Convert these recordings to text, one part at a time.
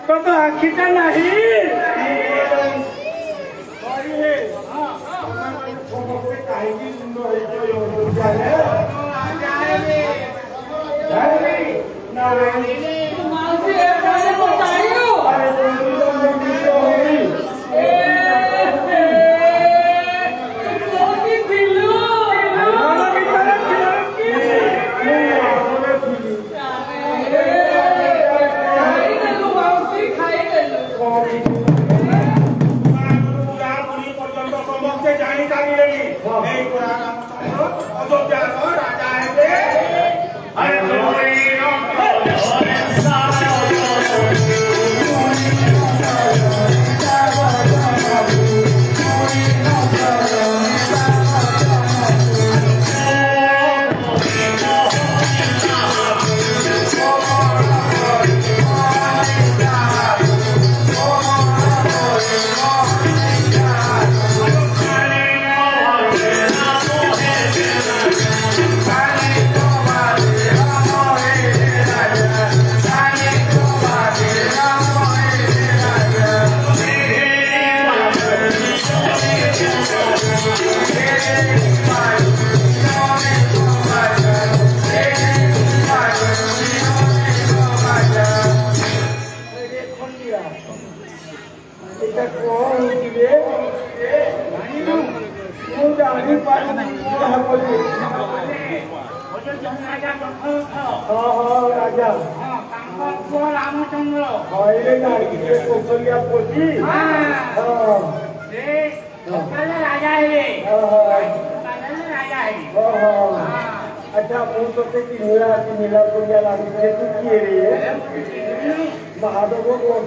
तो आखिटा नहीं रामचंद्र राजा अच्छा मुझे नीला नीला पुलिया लागू किए महादेव को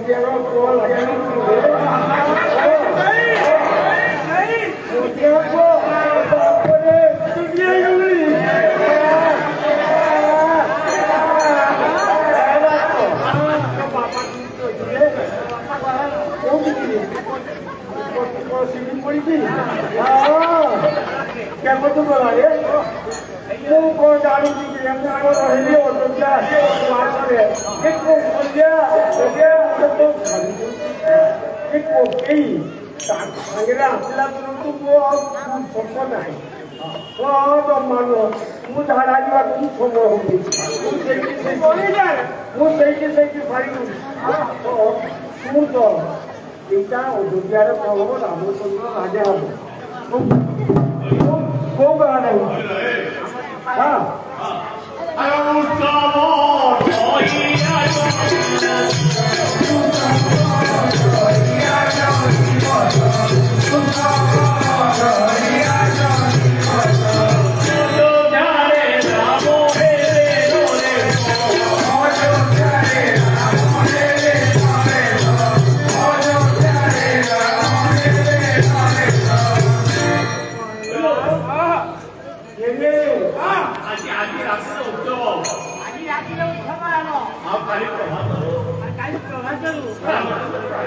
क्या तो बोला ये को जानी कि हम रहे हो तो क्या बात है एक को बोलिया तो एक को कई अंगरा असला तो वो सबको नहीं तो मानो मुझे हराजी बात तुम छोड़ो होगी मुझे सही की सारी तो सुन तो इतना दुनिया रे प्रभु रामचंद्र राजा हम को कहा नहीं हाँ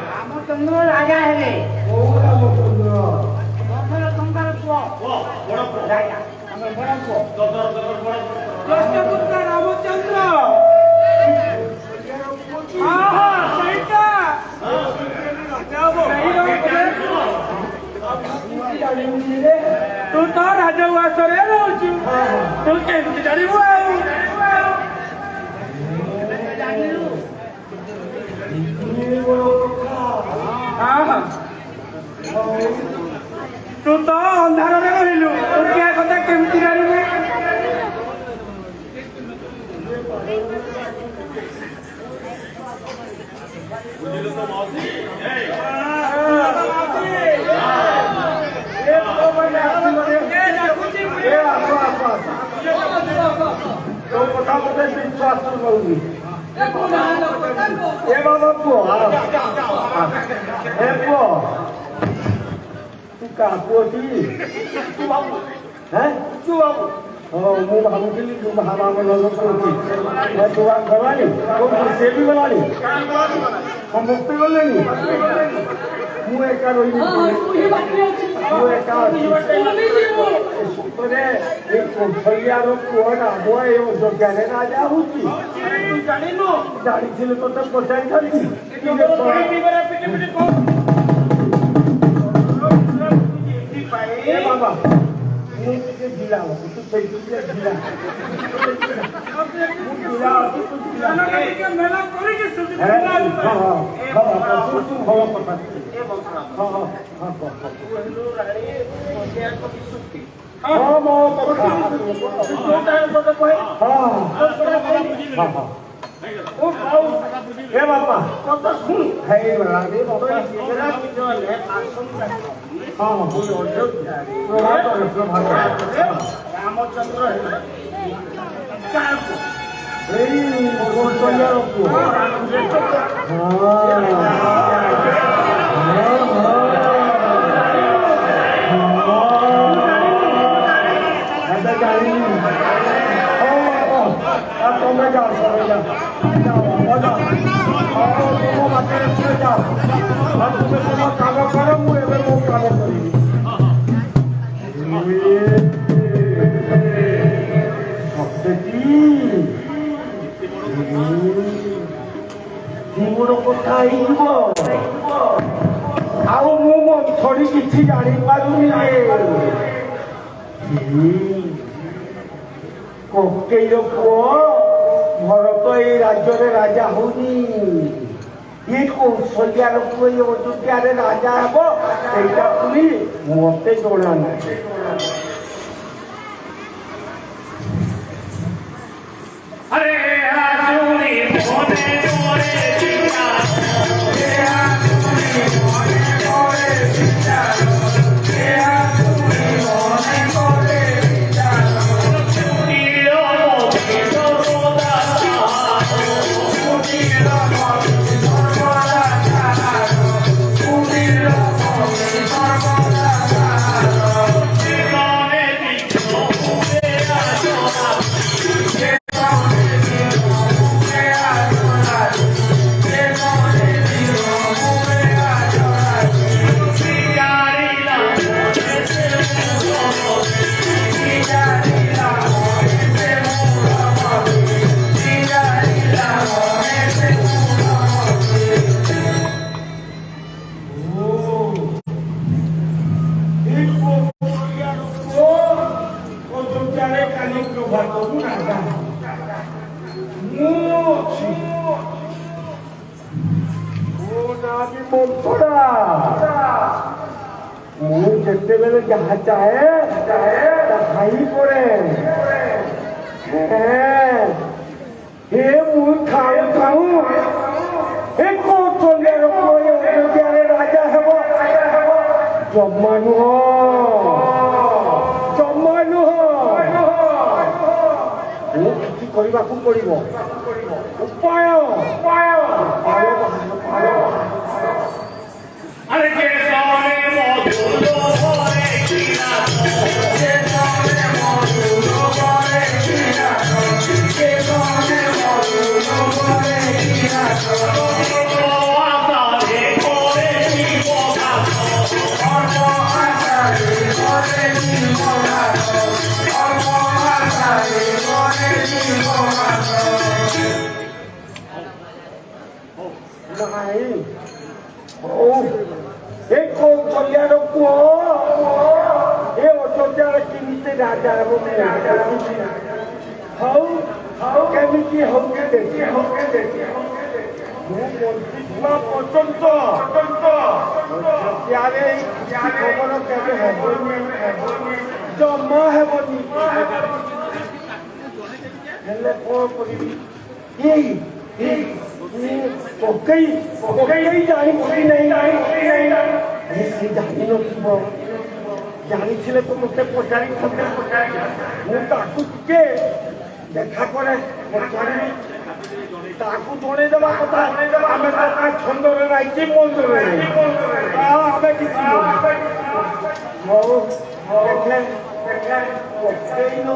रामचंद्र राजा है राजा रामचंद्र तू तो राजवास रोचु तू केमती जानिबु तू तो अंधार रहिलु क्या कथा केमती जानिबु बुझिलो तो मौसी तो कथा बता विश्वास करूंगी ए बाबा को ए को तू का पोती तू बाबू हैं तू बाबू ओ मु भाबुली तू भाबा में लोग पोती मैं तो बात करवानी तो से भी बनानी हम मुक्त कर लेनी मु एका रोई ମୁଁ ଏକା ଅଛି ସତରେ ଏଇ କୌଶଲ୍ୟାର ପୁଅ ନାମ ଏ ଅଯୋଗ୍ୟାରେ ରାଜା ହଉଛି ଜାଣିନୁ ଜାଣିଥିଲେ ତତେ ପଚାରିଥାନ୍ତି ବାବା ମୁଁ ଟିକେ ଜିଲା ତୁ ସେଇଠି ଥିଲା ମେଲା କରିକି ଭଲ କଥା ହଁ ମୋ କଥା हे बापा कत सुन हे राधे बापा हां रामचंद्र ଏଇ କୌଶଲ୍ୟ ପୁଅ ତମେ ଯାଅ ତମେ ଯାଅ ମୋ ବାଟରେ ତୁମେ ଯାଅ ତୁମେ ତମ କାମ କର ମୁଁ ଏବେ ମୋ କାମ କରିବି জীবন কথা ହେଇଯିବ ଆଉ ମୁଁ ମନ୍ଥରୀ କିଛି ଜାଣିପାରୁନି କକେଇର ପୁଅ ଭରତ ଏଇ ରାଜ୍ୟରେ ରାଜା ହଉନି ଏ କୌଶଲ୍ୟାର ପୁଅ ଏଇ ଅଯୋଧ୍ୟାରେ ରାଜା ହେବ ସେଇଟା ପୁଣି ମତେ ଜଣା ନାହିଁ ମୁଁ ଯେତେବେଳେ ଯାହା ଚାହେ ଖାଇ ପଡେ ହେ ମୁଁ ଖାଉ ଖାଉ ଏ କୌଶଲ୍ୟାର ଅଯୋଧ୍ୟାରେ ରାଜା ହେବ ଜମା ନୁହଁ ମୁଁ କିଛି କରିବାକୁ ପଡିବ ଉପାୟ अरे के सामने मौजूद होने की ना के सामने मौजूद होने की ना के सामने मौजूद होने की ना तो आता है कोरे की बोला और वो आता है कोरे की बोला और वो आता है कोरे की बोला नहीं ଏ କୌଶଲ୍ୟାର ପୁଅ ଏ ଅଯୋଧ୍ୟାର କେମିତି ରାଜା ହେବ ହଉ କେମିତି ହଉ ଦେଖି ମୁଁ ବଞ୍ଚିଥିବା ପର୍ଯ୍ୟନ୍ତ ଅଯୋଧ୍ୟାରେ ଖବର କେବେ ହେବନି ଜମା ହେବନି ହେଲେ କ'ଣ କରିବି ପକେଇ ଜାଣିଛି ନାହିଁ ସେ ଜାଣିନଥିବ ଜାଣିଥିଲେ ତ ମୋତେ ପଚାରି ମୁଁ ତାକୁ ଟିକେ ଦେଖା କରେ ପଚାରିବି ତାକୁ ଜଣେଇଦେବା କଥା ଆମେ ତ କାହା ଛନ୍ଦରେ ନାହିଁ କି ମନ୍ଦରେ ଆମେ କିଛି ହଉ ପକେଇନ